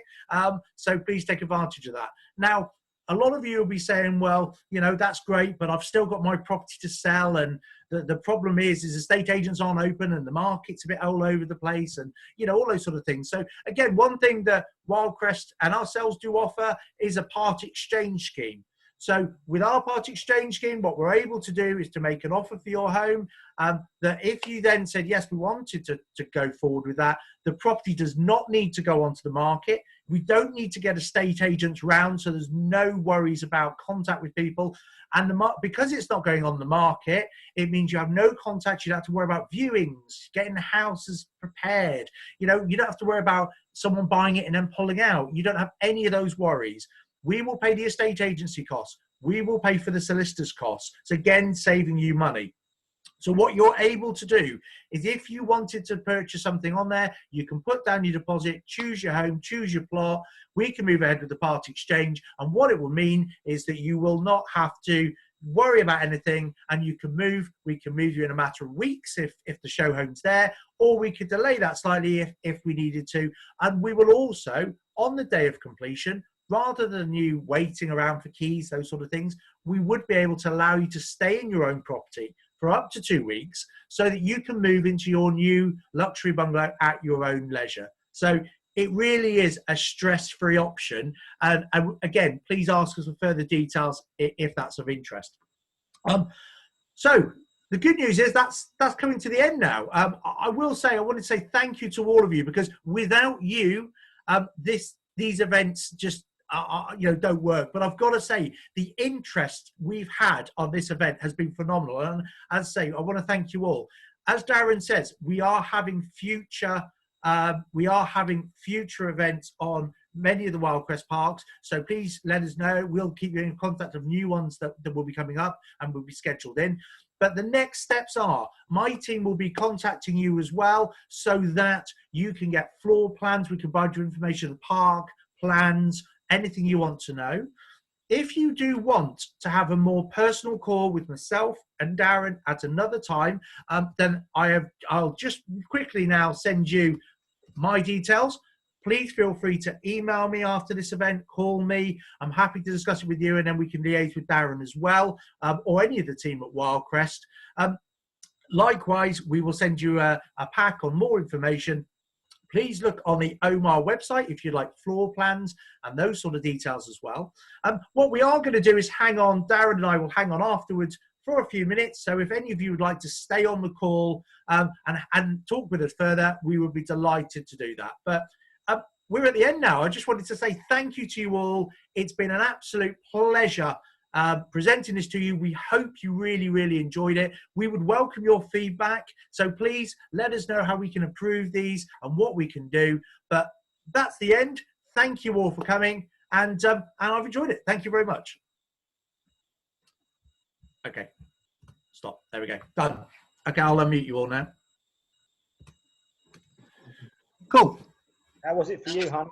So please take advantage of that. Now, a lot of you will be saying, well, you know, that's great, but I've still got my property to sell. And the problem is estate agents aren't open and the market's a bit all over the place and, you know, all those sort of things. So again, one thing that Wyldecrest and ourselves do offer is a part exchange scheme. So with our part exchange scheme, what we're able to do is to make an offer for your home that if you then said, yes, we wanted to go forward with that, the property does not need to go onto the market. We don't need to get estate agents round, so there's no worries about contact with people. And because it's not going on the market, it means you have no contact. You don't have to worry about viewings, getting the houses prepared. You know, you don't have to worry about someone buying it and then pulling out. You don't have any of those worries. We will pay the estate agency costs. We will pay for the solicitor's costs. So again, saving you money. So what you're able to do is if you wanted to purchase something on there, you can put down your deposit, choose your home, choose your plot. We can move ahead with the part exchange. And what it will mean is that you will not have to worry about anything and you can move. We can move you in a matter of weeks if the show home's there, or we could delay that slightly if we needed to. And we will also, on the day of completion, rather than you waiting around for keys, those sort of things, we would be able to allow you to stay in your own property for up to 2 weeks so that you can move into your new luxury bungalow at your own leisure. So it really is a stress-free option. And again, please ask us for further details if that's of interest. So the good news is that's coming to the end now. I want to say thank you to all of you, because without you, these events just don't work. But I've got to say, the interest we've had on this event has been phenomenal. And as I say, I want to thank you all. As Darren says, we are having future events on many of the Wyldecrest Parks. So please let us know. We'll keep you in contact of new ones that will be coming up and will be scheduled in. But the next steps are, my team will be contacting you as well so that you can get floor plans. We can provide you information of the park, plans, anything you want to know. If you do want to have a more personal call with myself and Darren at another time, then I'll just quickly now send you my details. Please feel free to email me after this event, call me. I'm happy to discuss it with you, and then we can liaise with Darren as well, or any of the team at Wyldecrest. Likewise, we will send you a pack on more information. Please look on the Omar website if you'd like floor plans and those sort of details as well. What we are going to do is hang on. Darren and I will hang on afterwards for a few minutes. So if any of you would like to stay on the call and talk with us further, we would be delighted to do that. But we're at the end now. I just wanted to say thank you to you all. It's been an absolute pleasure presenting this to you. We hope you really, really enjoyed it. We would welcome your feedback. So please let us know how we can improve these and what we can do. But that's the end. Thank you all for coming. And I've enjoyed it. Thank you very much. Okay. Stop. There we go. Done. Okay, I'll unmute you all now. Cool. How was it for you, hon?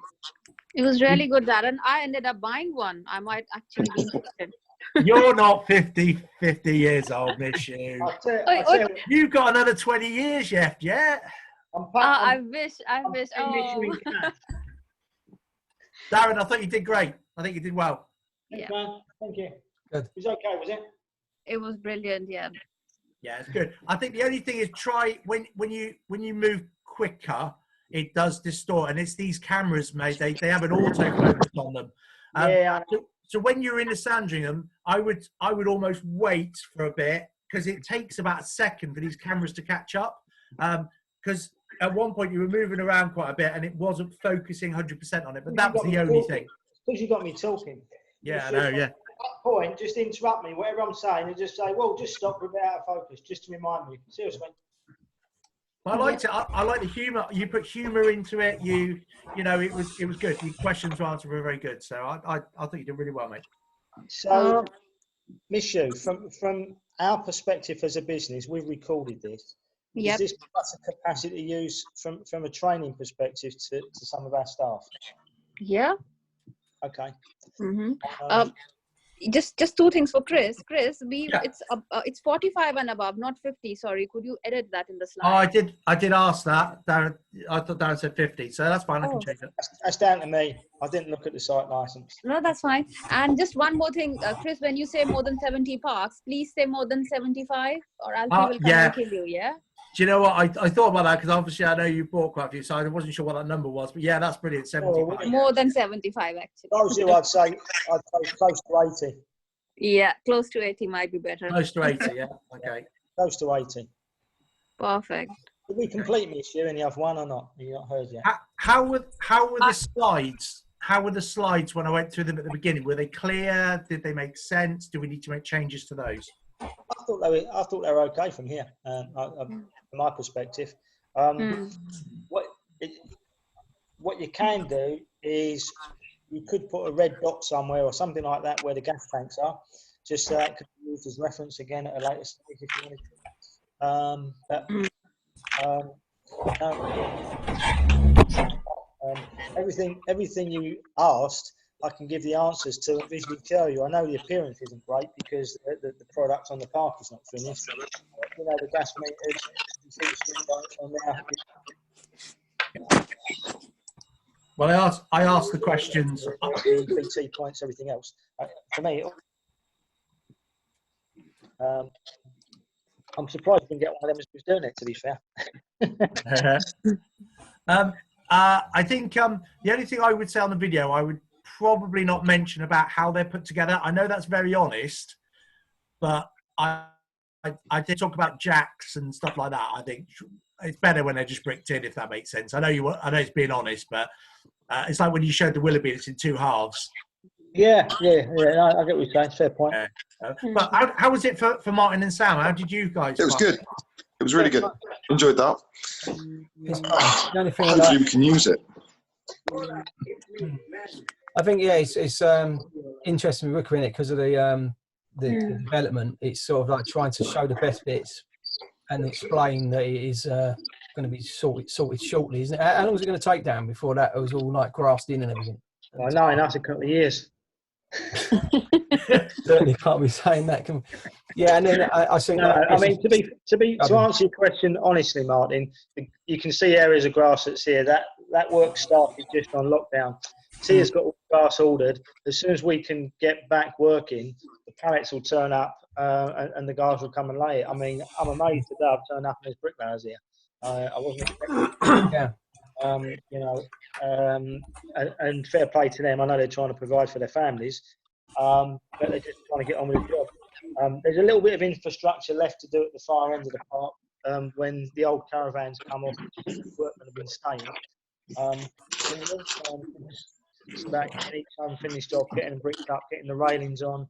It was really good, Darren. I ended up buying one. I might actually be interested. You're not 50 years old, Miss you. I'll tell you, You've got another 20 years left, yeah? I wish. Oh. Darren, I thought you did great. I think you did well. Yeah. Thank you. Good. It was okay, was it? It was brilliant, yeah. Yeah, it's good. I think the only thing is try when you move quicker, it does distort, and it's these cameras, mate. They have an autofocus on them. Yeah. So when you're in the Sandringham, I would almost wait for a bit, because it takes about a second for these cameras to catch up. Because at one point you were moving around quite a bit and it wasn't focusing 100% on it, but that was the only thing. Because you got me talking. Yeah, I know, yeah. At that point, just interrupt me, whatever I'm saying, and just say, well, just stop, we're a bit out of focus, just to remind me. Seriously. I liked it. I like the humour. You put humour into it. You know, it was good. Your questions were answered were very good. So I think you did really well, mate. So, Miss Yu, from our perspective as a business, we've recorded this. Yep. Is this plus a capacity to use from a training perspective to some of our staff? Yeah. Okay. Just two things for Chris. Chris, Yeah. it's 45 and above, not 50. Sorry, could you edit that in the slide? Oh, I did ask that. Darren, I thought Darren said 50, so that's fine. I can change it. That's down to me. I didn't look at the site license. No, that's fine. And just one more thing, Chris, when you say more than 70 parks, please say more than 75 or Alfie will come and kill you, yeah? Do you know what? I thought about that because obviously I know you bought quite a few, so I wasn't sure what that number was. But yeah, that's brilliant. 75. More than 75, actually. Those you, I'd say close to 80. Yeah, close to 80 might be better. Close to 80, yeah. Okay. Close to 80. Perfect. Did we complete Miss Yu any other one or not? Have you not heard yet? How were the slides? How were the slides when I went through them at the beginning? Were they clear? Did they make sense? Do we need to make changes to those? I thought they were okay from here, from my perspective. What you can do is you could put a red dot somewhere or something like that where the gas tanks are, just so that could be used as reference again at a later stage if you wanted. Everything you asked, I can give the answers to and visually tell you. I know the appearance isn't great because the product on the park is not finished. You know, the gas meters, you see the street lights on there. Well, I asked the questions. BT points, everything else. For me, I'm surprised we can get one of them who's doing it, to be fair. I think the only thing I would say on the video, I would probably not mention about how they're put together. I know that's very honest, but I did talk about jacks and stuff like that. I think it's better when they're just bricked in, if that makes sense. I know it's being honest, but it's like when you showed the Willoughby, it's in two halves. Yeah. I get what you're saying. Fair point. But how was it for Martin and Sam? How did you guys? It was good. It was really good. Enjoyed that. The only thing Hopefully we can use it. I think it's interesting with Rookery in it because of the development. It's sort of like trying to show the best bits and explain that it is going to be sorted shortly, isn't it? How long is it going to take down before that was all like grassed in and everything? I know, and that's a couple of years. Certainly can't be saying that. Yeah, and then I think. No, I mean, to answer your question honestly, Martin, you can see areas of grass that's here. That work started just on lockdown. Tia's got all the grass ordered. As soon as we can get back working, the pallets will turn up and the guys will come and lay it. I mean, I'm amazed that I've turned up and there's bricklayers here. I wasn't expecting it. Yeah. You know, and fair play to them. I know they're trying to provide for their families, but they're just trying to get on with the job. There's a little bit of infrastructure left to do at the far end of the park when the old caravans come off. Workmen have been staying. It's about getting each unfinished job, getting them bricked up, getting the railings on.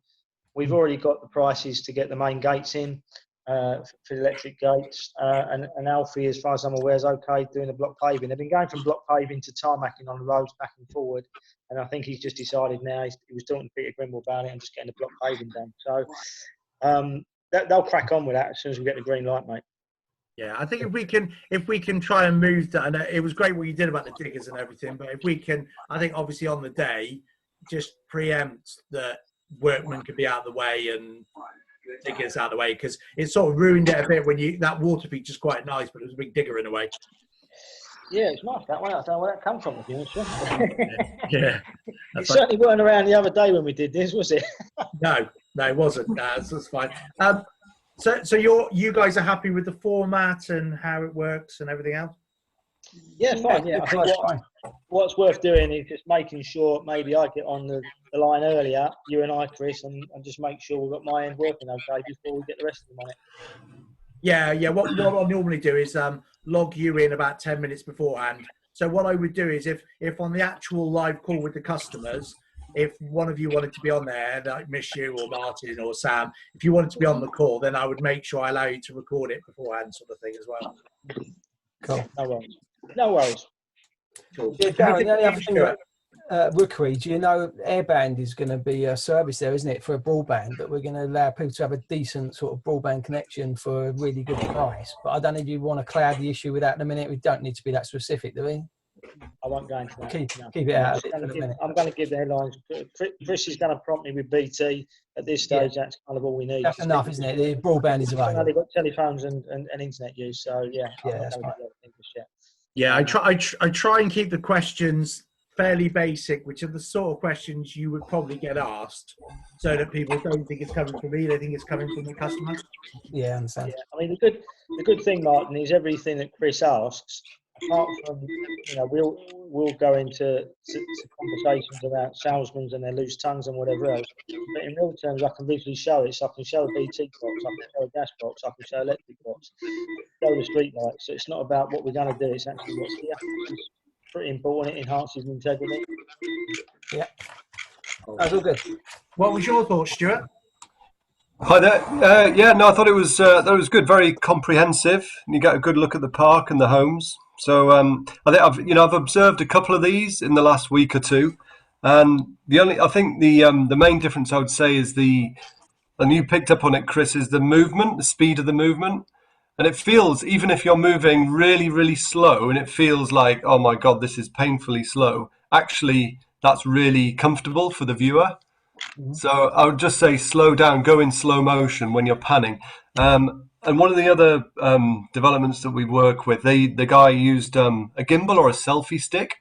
We've already got the prices to get the main gates in. For the electric gates, and Alfie, as far as I'm aware, is okay doing the block paving. They've been going from block paving to tarmacking on the roads back and forward, and I think he's just decided now. He was talking to Peter Grimble about it and just getting the block paving done. So they'll crack on with that as soon as we get the green light, mate. Yeah, I think if we can try and move that, and it was great what you did about the diggers and everything, but if we can, I think obviously on the day, just preempt that workmen could be out of the way and diggers out of the way, because it sort of ruined it a bit when that water feature's quite nice, but it was a big digger in a way. Yeah, it's nice that one. I don't know where that come from, to be honest. Yeah. It certainly weren't around the other day when we did this, was it? No, it wasn't. That's fine. So you guys are happy with the format and how it works and everything else? Yeah, fine. Yeah, I think what's worth doing is just making sure maybe I get on the line earlier, you and I, Chris, and just make sure we've got my end working okay before we get the rest of them on it. Yeah. What I normally do is log you in about 10 minutes beforehand. So what I would do is if on the actual live call with the customers, if one of you wanted to be on there, like Miss you or Martin or Sam, if you wanted to be on the call, then I would make sure I allow you to record it beforehand, sort of thing as well. Cool. No worries. No worries. Cool. Yeah, Darren, the only other thing about Rookery, do you know Airband is going to be a service there, isn't it, for a broadband, that we're going to allow people to have a decent sort of broadband connection for a really good price. But I don't know if you want to cloud the issue with that in a minute. We don't need to be that specific, do we? I won't go into that. Keep it out of it for a minute. I'm going to give the headlines. Chris is going to prompt me with BT. At this stage, that's kind of all we need. That's enough, isn't it? The broadband is available. They've got telephones and internet use, so yeah. That's right. Yeah, I try and keep the questions fairly basic, which are the sort of questions you would probably get asked, so that people don't think it's coming from me, they think it's coming from the customer. Yeah, I understand. Yeah, I mean, the good thing, Martin, is everything that Chris asks, apart from, we'll go into conversations about salesmen and their loose tongues and whatever else. But in real terms, I can visually show it. So I can show a BT box, I can show a gas box, I can show electric box, show the street lights. So it's not about what we're going to do, it's actually what's here. It's pretty important. It enhances integrity. Yeah, that's all good. What was your thoughts, Stuart? Hi there. Yeah, no, I thought it was good, very comprehensive. You get a good look at the park and the homes. So I think I've observed a couple of these in the last week or two, and the main difference I would say is and you picked up on it, Chris, is the movement, the speed of the movement. And it feels, even if you're moving really, really slow and it feels like, oh my God, this is painfully slow, actually, that's really comfortable for the viewer. Mm-hmm. So I would just say slow down, go in slow motion when you're panning. And one of the other developments that we work with, the guy used a gimbal or a selfie stick,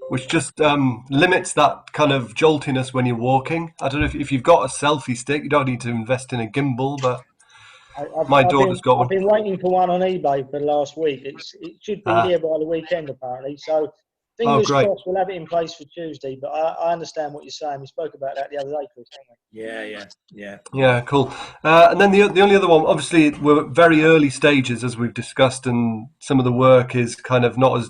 which just limits that kind of joltiness when you're walking. I don't know if you've got a selfie stick, you don't need to invest in a gimbal, but my daughter's got one. I've been waiting for one on eBay for the last week. It should be here by the weekend, apparently. So fingers crossed we'll have it in place for Tuesday. But I understand what you're saying. We spoke about that the other day, Chris, didn't we? Yeah, cool. And then the only other one, obviously, we're at very early stages, as we've discussed, and some of the work is kind of not as,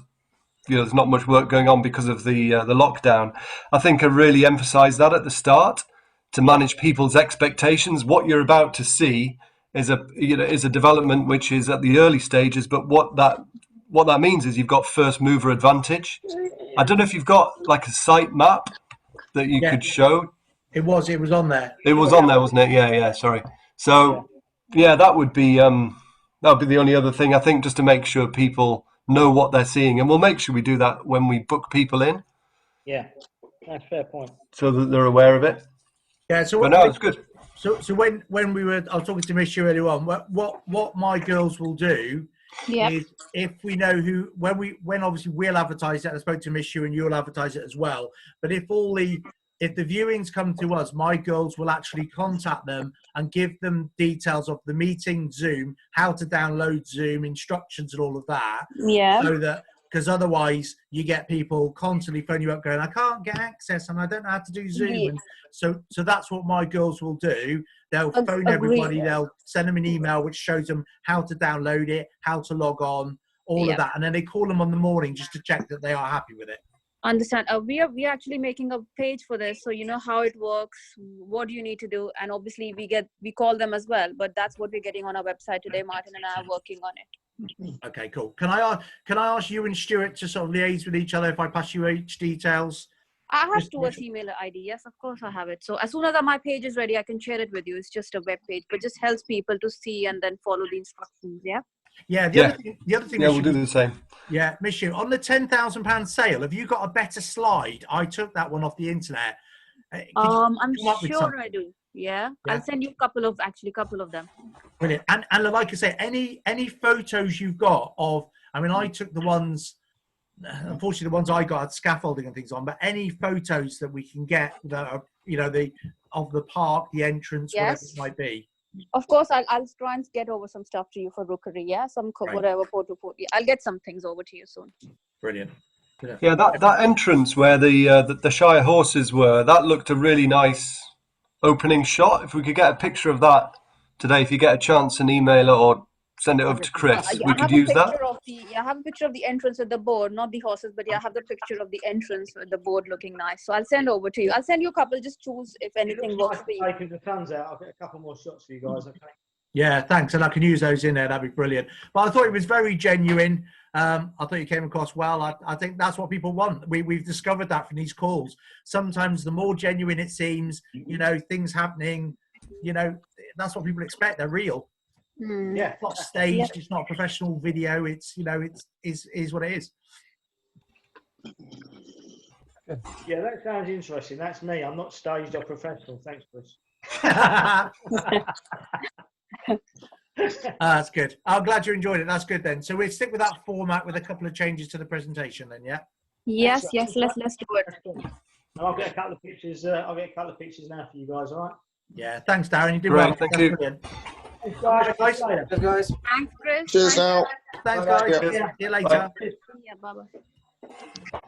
there's not much work going on because of the lockdown. I think I really emphasised that at the start to manage people's expectations. What you're about to see is a development which is at the early stages, but what that means is you've got first mover advantage. I don't know if you've got like a site map that you could show. It was on there. It was on there, wasn't it? Yeah. Sorry. So that would be the only other thing, I think, just to make sure people know what they're seeing, and we'll make sure we do that when we book people in. Yeah, that's a fair point. So that they're aware of it. Yeah. So it's good. So when I was talking to Miss earlier on, what my girls will do is, if we know when obviously we'll advertise it, I spoke to Miss and you'll advertise it as well. But if the viewings come to us, my girls will actually contact them and give them details of the meeting, Zoom, how to download Zoom, instructions and all of that. Yeah. So that, because otherwise you get people constantly phoning you up going, I can't get access and I don't know how to do Zoom. Yeah. And so that's what my girls will do. They'll phone everybody, they'll send them an email which shows them how to download it, how to log on, all of that. And then they call them on the morning just to check that they are happy with it. Understand. We are actually making a page for this, so you know how it works, what do you need to do, and obviously we call them as well, but that's what we're getting on our website today. Martin and I are working on it. Okay, cool. Can I ask you and Stuart to sort of liaise with each other if I pass you each details? I have Stuart's email ID. Yes, of course I have it. So as soon as my page is ready, I can share it with you. It's just a web page, but just helps people to see and then follow the instructions. Yeah. Yeah. The other thing. Yeah, we'll do the same. Yeah, Miss you, on the £10,000 sale, have you got a better slide? I took that one off the internet. I'm sure I do. Yeah, I'll send you a couple of them. Brilliant. And like I say, any photos you've got of, I mean, I took the ones, unfortunately the ones I got had scaffolding and things on, but any photos that we can get that are, of the park, the entrance, whatever it might be. Of course, I'll try and get over some stuff to you for Rookery. Yeah, whatever photo. I'll get some things over to you soon. Brilliant. Yeah, that entrance where the Shire horses were, that looked a really nice opening shot. If we could get a picture of that today, if you get a chance, and email it or send it over to Chris, we could use that. I have a picture of the entrance with the board, not the horses, but yeah, I have the picture of the entrance with the board looking nice. So I'll send over to you. I'll send you a couple. Just choose if anything works for you. Taking the tons out. I'll get a couple more shots for you guys. Okay. Yeah, thanks, and I can use those in there. That'd be brilliant. But I thought it was very genuine. I thought you came across well. I think that's what people want. We've discovered that from these calls. Sometimes the more genuine it seems, you know, things happening, you know, that's what people expect. They're real. Yeah. It's not staged. It's not professional video. It's, you know, is what it is. Yeah, that sounds interesting. That's me. I'm not staged or professional. Thanks, Chris. That's good. I'm glad you enjoyed it. That's good then. So we'll stick with that format with a couple of changes to the presentation then, yeah? Yes, let's do it. I'll get a couple of pictures. I'll get a couple of pictures now for you guys. All right. Yeah. Thanks, Darren. You did Great, well. thank That's you. brilliant. Thanks, guys. Guys. Guys. Thanks, Chris. Cheers Thanks, now. Thanks, Bye-bye. guys. Cheers. See you later. Bye. Yeah, bye-bye.